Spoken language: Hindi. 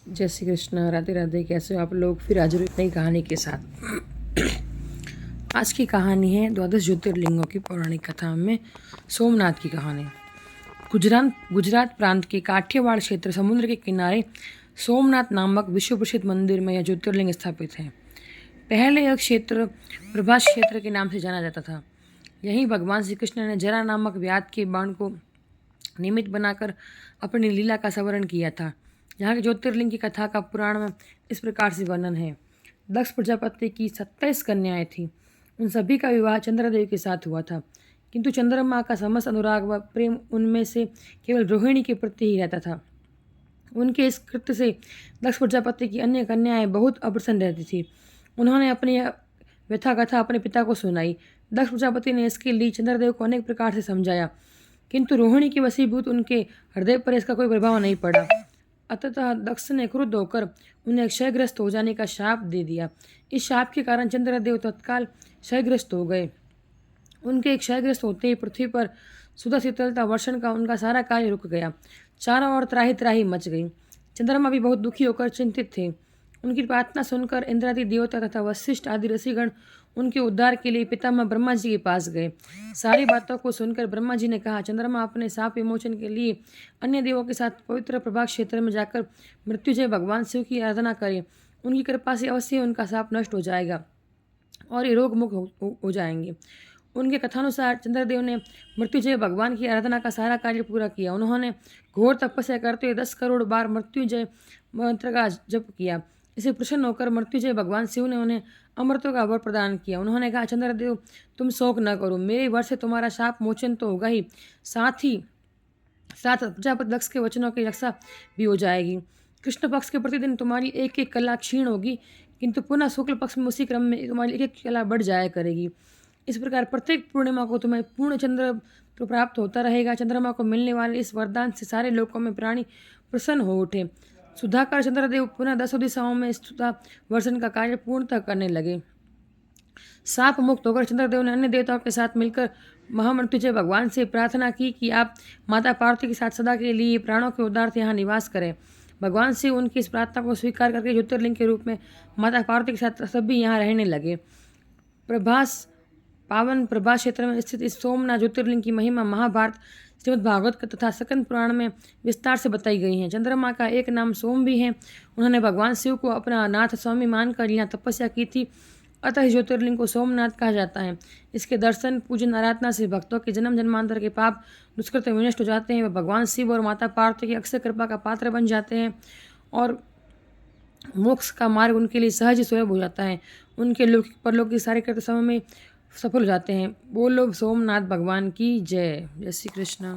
जय श्री कृष्ण। राधे राधे। कैसे हो आप लोग? फिर हाजिर एक नई कहानी के साथ। आज की कहानी है द्वादश ज्योतिर्लिंगों की पौराणिक कथा में सोमनाथ की कहानी। गुजरात प्रांत के काठियावाड़ क्षेत्र समुद्र के किनारे सोमनाथ नामक विश्व प्रसिद्ध मंदिर में यह ज्योतिर्लिंग स्थापित है। पहले यह क्षेत्र प्रभास क्षेत्र के नाम से जाना जाता था। यहीं भगवान श्री कृष्ण ने जरा नामक व्याध के बाण को निमित्त बनाकर अपनी लीला का संवरण किया था। यहाँ के ज्योतिर्लिंग की कथा का पुराण में इस प्रकार से वर्णन है। दक्ष प्रजापति की 27 कन्याएं थीं। उन सभी का विवाह चंद्रदेव के साथ हुआ था, किंतु चंद्रमा का समस्त अनुराग व प्रेम उनमें से केवल रोहिणी के प्रति ही रहता था। उनके इस कृत्य से दक्ष प्रजापति की अन्य कन्याएं बहुत अप्रसन्न रहती थी। उन्होंने अपनी व्यथा कथा अपने पिता को सुनाई। दक्ष प्रजापति ने इसके लिए चंद्रदेव को अनेक प्रकार से समझाया, किंतु रोहिणी की वशीभूत उनके हृदय पर इसका कोई प्रभाव नहीं पड़ा। अतः दक्ष ने क्रुद्ध होकर उन्हें क्षयग्रस्त हो जाने का शाप दे दिया। इस शाप के कारण चंद्रदेव तत्काल क्षयग्रस्त हो गए। उनके क्षयग्रस्त होते ही पृथ्वी पर सुधा शीतलता वर्षण का उनका सारा कार्य रुक गया। चारों ओर त्राही त्राही मच गई। चंद्रमा भी बहुत दुखी होकर चिंतित थे। उनकी प्रार्थना सुनकर इंद्रादि देवता तथा वशिष्ठ आदि ऋषिगण उनके उद्धार के लिए पितामह ब्रह्मा जी के पास गए। सारी बातों को सुनकर ब्रह्मा जी ने कहा, चंद्रमा अपने शाप विमोचन के लिए अन्य देवों के साथ पवित्र प्रभास क्षेत्र में जाकर मृत्युंजय भगवान शिव की आराधना करें। उनकी कृपा से अवश्य उनका शाप नष्ट हो जाएगा और ये रोग मुक्त हो जाएंगे। उनके कथानुसार चंद्रदेव ने मृत्युंजय भगवान की आराधना का सारा कार्य पूरा किया। उन्होंने घोर तपस्या करते हुए 10 करोड़ बार मृत्युंजय मंत्र का जप किया। इसे प्रसन्न होकर मृत्युंजय भगवान शिव ने उन्हें अमृतों का वर प्रदान किया। उन्होंने कहा, चंद्रदेव तुम शोक न करो, मेरे वर से तुम्हारा शाप मोचन तो होगा ही साथ प्रजापति दक्ष के वचनों की रक्षा भी हो जाएगी। कृष्ण पक्ष के प्रतिदिन तुम्हारी एक एक कला क्षीण होगी, किंतु पुनः शुक्ल पक्ष में उसी क्रम में तुम्हारी एक एक कला बढ़ जाया करेगी। इस प्रकार प्रत्येक पूर्णिमा को तुम्हें पूर्ण चंद्र तो प्राप्त होता रहेगा। चंद्रमा को मिलने वाले इस वरदान से सारे लोकों में प्राणी प्रसन्न हो उठे। सुधाकर चंद्रदेव पुनः 10 दिशाओं में सुधा वर्षण का कार्य पूर्णतः करने लगे। साप मुक्त होकर चंद्रदेव ने अन्य देवताओं के साथ मिलकर महामृत्युंजय भगवान से प्रार्थना की कि आप माता पार्वती के साथ सदा के लिए प्राणों के उद्धार्थ यहाँ निवास करें। भगवान शिव उनकी इस प्रार्थना को स्वीकार करके ज्योतिर्लिंग के रूप में माता पार्वती के साथ सभी यहाँ रहने लगे। पावन प्रभास क्षेत्र में स्थित इस सोमनाथ ज्योतिर्लिंग की महिमा महाभारत, श्रीमद् भागवत तथा स्कंद पुराण में विस्तार से बताई गई है। चंद्रमा का एक नाम सोम भी है। उन्होंने भगवान शिव को अपना नाथ स्वामी मानकर यहाँ तपस्या की थी, अतः इस ज्योतिर्लिंग को सोमनाथ कहा जाता है। इसके दर्शन पूजन आराधना से भक्तों के जन्म जन्मांतर के पाप दुष्कृत्य विनष्ट हो जाते हैं। वे भगवान शिव और माता पार्वती की अक्षय कृपा का पात्र बन जाते हैं और मोक्ष का मार्ग उनके लिए सहज सुलभ हो जाता है। उनके लौकिक परलौकिक के सारे कृत्य समय में सफल हो जाते हैं। बोलो सोमनाथ भगवान की जय। जय श्री कृष्ण।